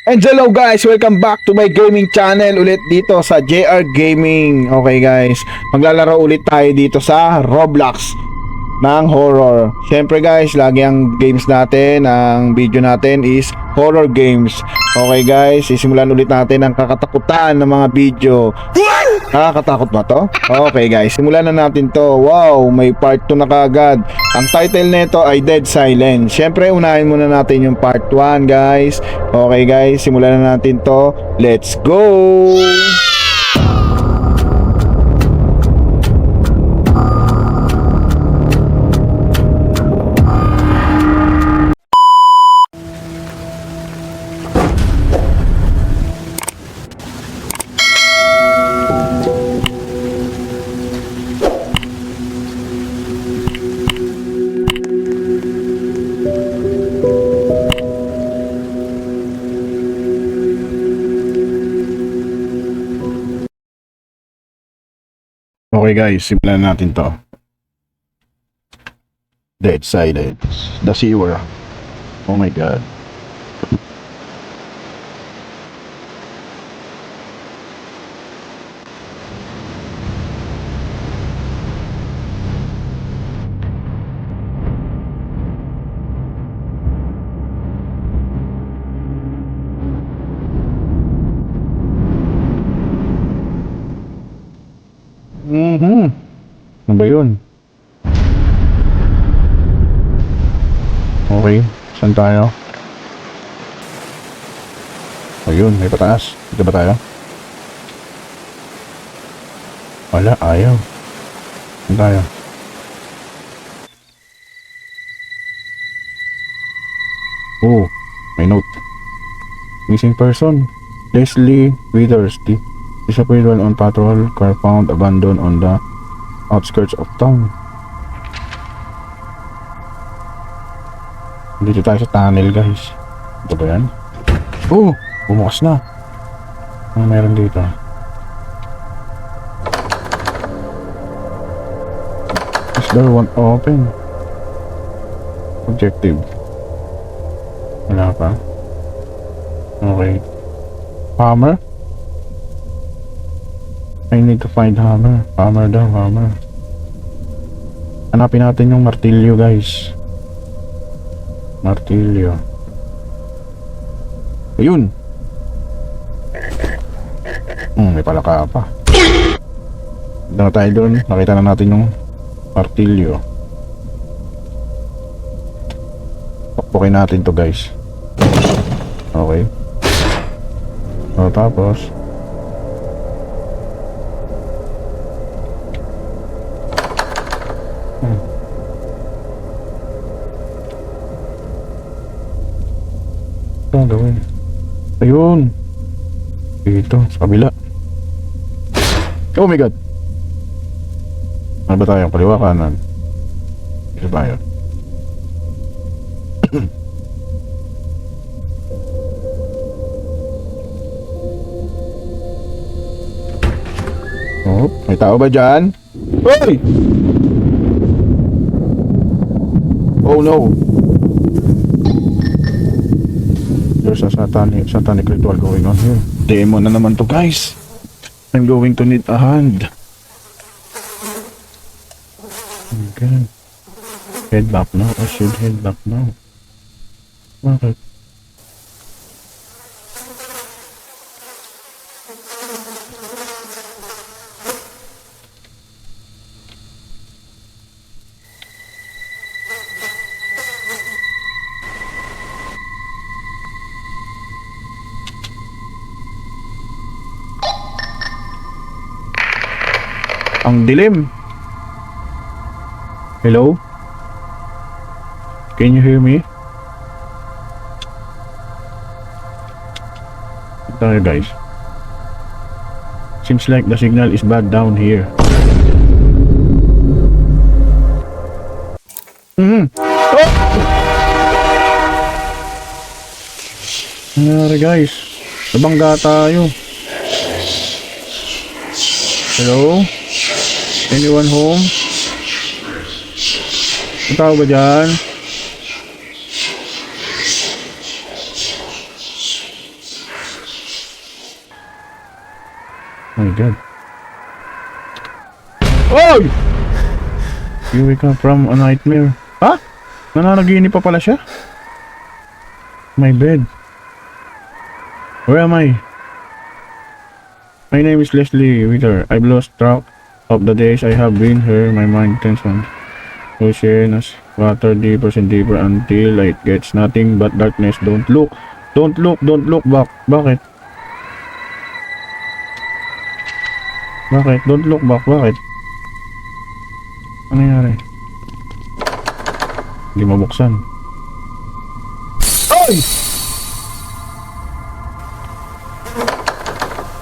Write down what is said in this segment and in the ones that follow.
And hello guys, welcome back to my gaming channel ulit dito sa JR Gaming. Okay guys, maglalaro ulit tayo dito sa Roblox ng horror. Siyempre guys, lagi ang games natin, ang video natin is horror games. Okay guys, sisimulan ulit natin ang kakatakutan ng mga video. Nakakatakot ba to? Okay guys, simulan na natin to. Wow, may part 2 na kaagad. Ang title nito ay Dead Silence. Siyempre, unahin muna natin yung part 1 guys. Okay guys, simulan na natin to. Let's go! Okay guys, simulan natin to. Dead Silence. The Sewer. Oh my god. Ano ba yun? Okay, saan tayo? Ayun, may pataas. Dito ba tayo? Wala, ayaw. Saan tayo? Oh, may note. Missing person. Leslie Withersty. Disappeared while on patrol. Car found abandoned on the outskirts of town. Dito tayo sa tunnel guys. Ito ba yan? Oh! Bumukas na. Ano meron dito? This door won't open. Objective. Wala pa. Okay. Hammer? I need to find hammer. Hammer daw, hammer. Hanapin natin yung martilyo guys. Martilyo. Ayun. May palaka pa. Punta na tayo doon. Nakita na natin yung martilyo. Pakpukin natin to guys. Okay. So tapos ito ang gawin. Ayun. Dito, sa kabila. Oh my god. Ano ba tayo? Kaliwa, kanan? Dito ba yun? Oh, may tao ba dyan? Hoy! Oh no. There's a satanic ritual going on here. Demon na naman to guys. I'm going to need a hand. Okay. Head back now. I should head back now. Bakit? Ang dilim. Hello? Can you hear me? Tayo guys. Seems like the signal is bad down here. Oh! Nangyari guys. Nabangga tayo. Hello? Anyone home? May tao ba dyan? My God. Oy! You wake up from a nightmare. Ha? Nananaginip pa pala siya? My bed. Where am I? My name is Leslie Witter. I've lost track of the days I have been here. My mind turns on ocean as water deeper and deeper until it gets nothing but darkness. Don't look. Don't look. Don't look back. Bakit? Bakit? Don't look back. Bakit? Ano nangyari? Hindi mabuksan. Ay!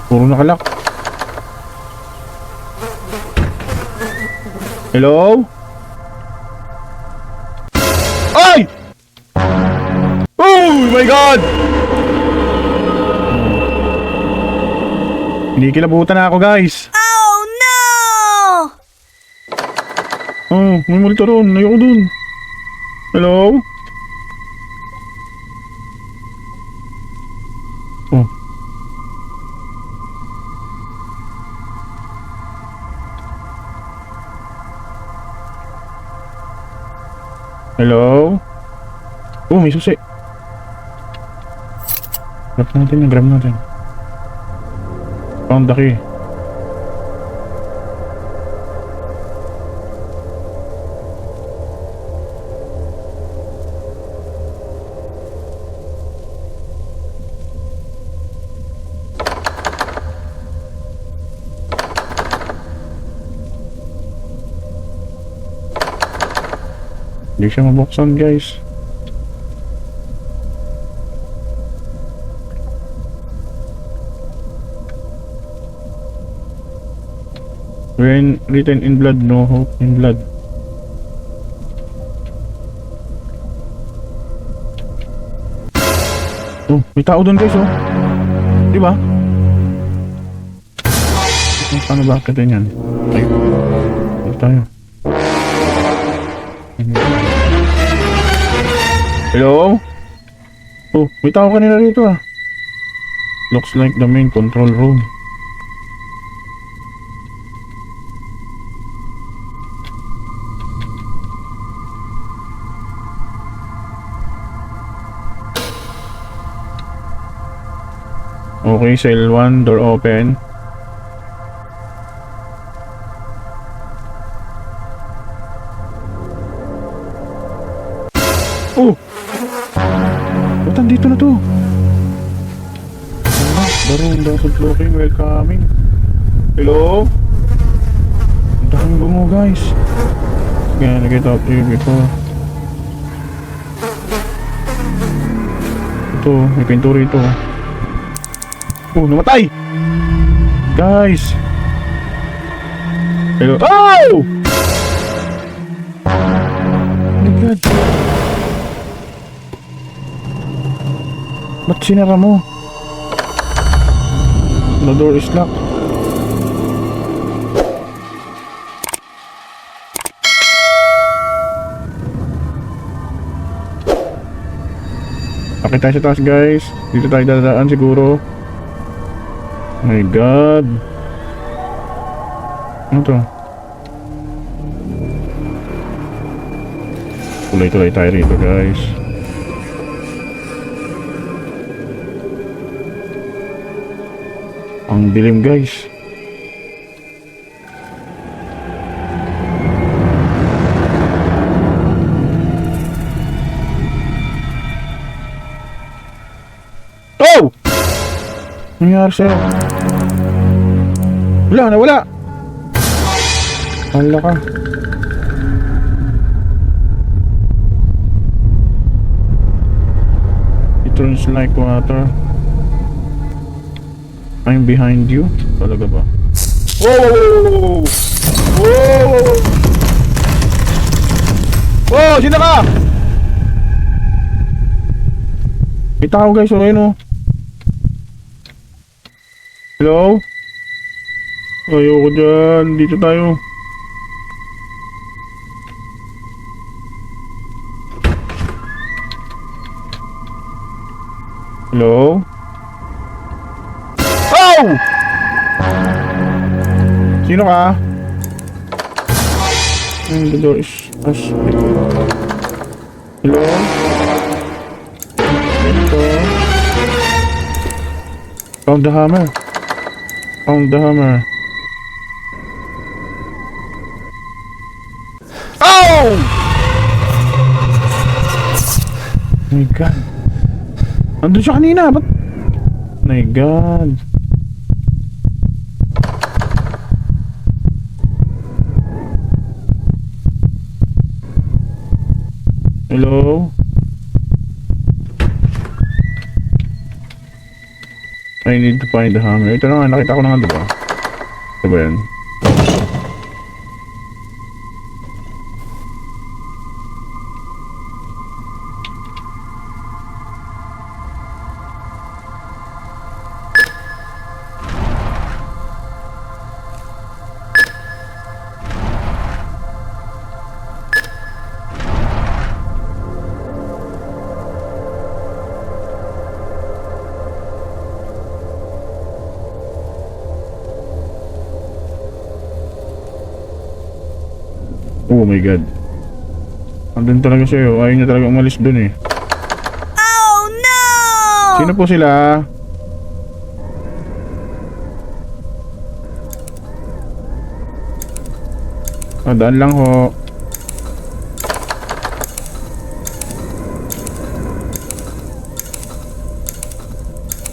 Puro nakalak. Hello? Ay! Oh my God! Hindi kilabutan na ako, guys. Oh no! Oh, may multo ron. Ayoko dun. Hello? Oh. Hello? Oh, may susi. Grab natin. Found the key. Hindi siya mabuksan, guys. When written in blood, no hope in blood. Oh, may tao doon, guys, oh. Di ba? Paano ba kita yan? Ay, dito tayo. Hello? Oh, may tao kanina rito ah. Looks like the main control room. Okay, cell 1, door open. Oh! Ba't andito na to? Darong dapat looking, welcoming. Hello? Ang daming bungo, guys. Gonna get up here before. Ito, may pinto rito. Oh, namatay! Guys! Hello? Oh! Oh my God! Ba't sinara mo? The door is locked. Akit tayo sa taas, guys. Dito tayo dadaan siguro. My God. Ano to? Tulay-tulay tayo rito, guys. Ang dilim, guys. Oh! Nangyari sa'yo? Wala, nawala. Wala ka. It turns like water. I'm behind you. Talaga ba? Whoa! Whoa! Whoa! Sino ka? May tao, guys. Okay, no? Hello? Ayoko dyan. Dito tayo. Hello? Oh! Sino ka? The door is... Hello? Ito. Found the hammer. Found the hammer. Oh! My God. Andun siya kanina. Ba't? My God. Hello? I need to find the hammer. Ito na nga, nakita ko na nga, diba? Ito ba yan? Oh my God. Andun talaga siya. Ayaw niya talaga umalis dun eh. Oh no! Sino po sila? Daan lang ho.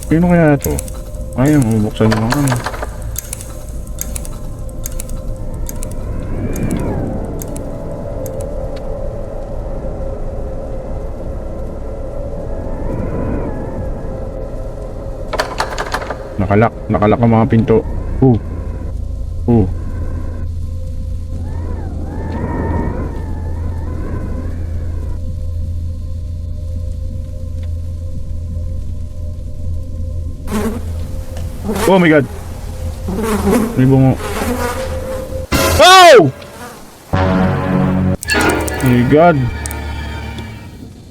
Sino kaya ito? Ayaw, bubuksan mo ano. Nakalak ang mga pinto. Oh my God. May bungo. Oh! My God.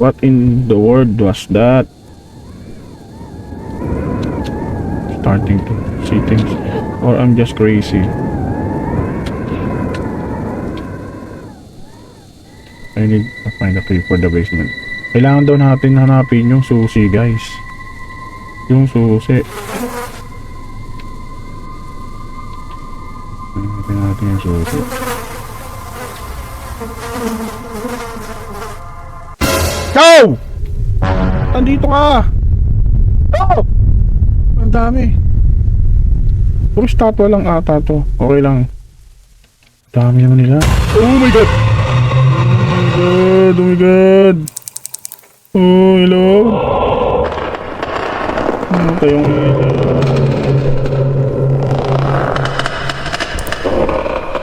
What in the world was that? Starting to see things, or I'm just crazy. I need to find a key for the basement. Kailangan daw natin hanapin yung susi, guys. Yung susi. Hanapin natin yung susi. Go! Andito ka! Go! Ang dami. Puro statwa lang ata to. Okay lang. Dami naman nila. Oh my God! Oh my God! Oh, hello? Ano kayong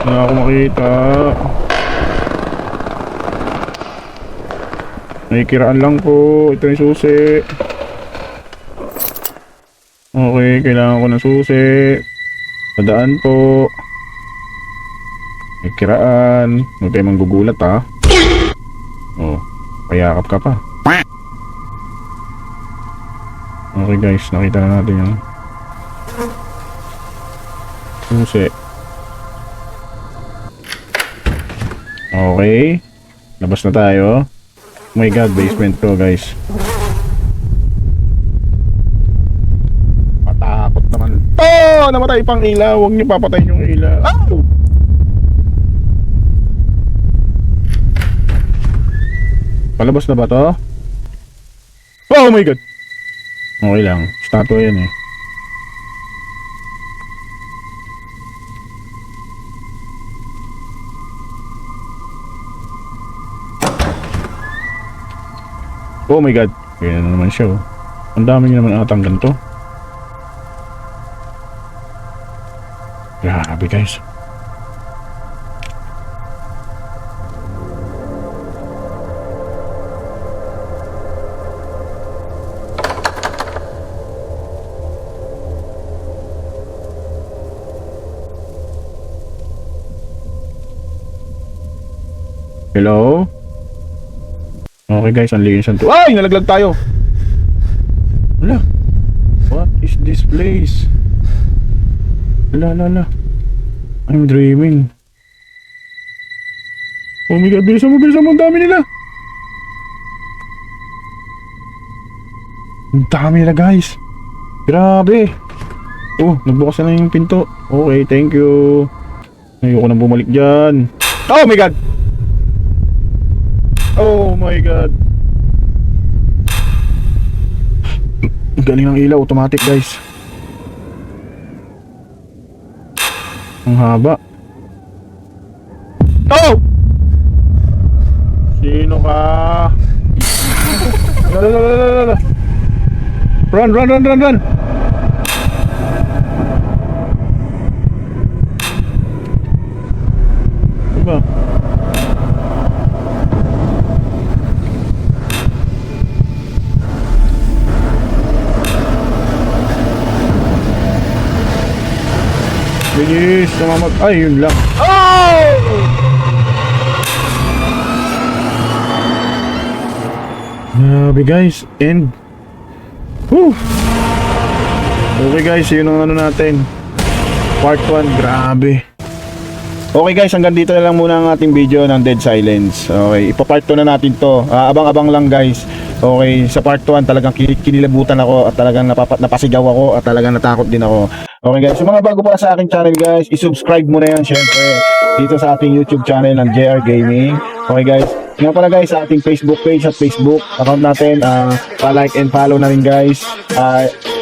wala ako makita. Nakikiraan lang po. Ito yung susi. Okay, kailangan ko ng susi. Padaan po. May kiraan. Huwag kayo manggugulat ha. Oh, payakap ka pa. Okay guys, nakita na natin yung susi. Okay. Labas na tayo. Oh my God, basement to guys. Oh, namatay pang ilaw. Huwag niyo papatayin yung ilaw. Oh! Palabas na ba to? Oh my God! Okay lang. Statue yan eh. Oh my God. Kaya na naman siya oh. Ang dami niya naman atang ganito. Grabe guys. Hello? Okay guys, ang linis to. Ay! Nalaglag tayo! Wala. What is this place? Wala. I'm dreaming. Oh my god, bilisan mo, ang dami nila. Ang dami nila guys. Grabe. Oh, nagbukas na yung pinto. Okay, thank you. Ayoko nang bumalik dyan. Oh my god. Oh my god. Ang galing ng ilaw, automatic guys. Ang haba. Oh! Sino ka? Lalalala. Run! Diba? Bilis, namamag... Ay, yun lang. Oh! Grabe guys, and... Whew! Okay guys, yun ang ano natin. Part 1, grabe. Okay guys, hanggang dito na lang muna ang ating video ng Dead Silence. Okay, ipapart 2 na natin to. Abang-abang lang guys. Okay, sa part 1 talagang kinilabutan ako at talagang napasigaw ako at talagang natakot din ako. Okay guys, so mga bago pa sa aking channel guys, i-subscribe mo na yan syempre dito sa ating YouTube channel ng JR Gaming. Okay guys, nga pala guys sa ating Facebook page at Facebook account natin, pa-like and follow na rin guys.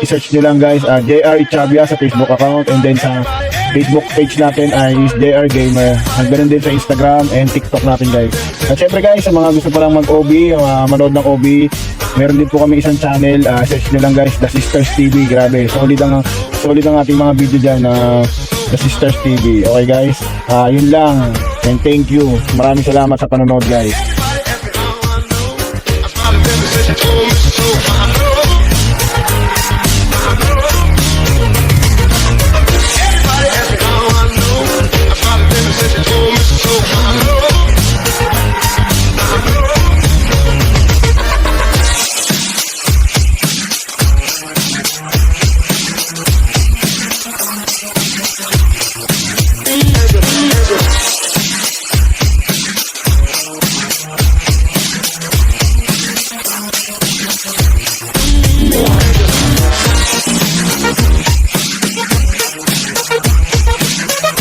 I-search nyo lang guys, JR Ichabia sa Facebook account, and then sa Facebook page natin ay is JR Gamer. Hanggang din sa Instagram and TikTok natin guys. At syempre guys, sa mga gusto pa lang mag-OB, manood ng OB, meron din po kami isang channel, search nyo lang guys, The Sisters TV. Grabe, solid ang ating mga video dyan, The Sisters TV. Okay guys, yun lang, and thank you. Maraming salamat sa panonood guys.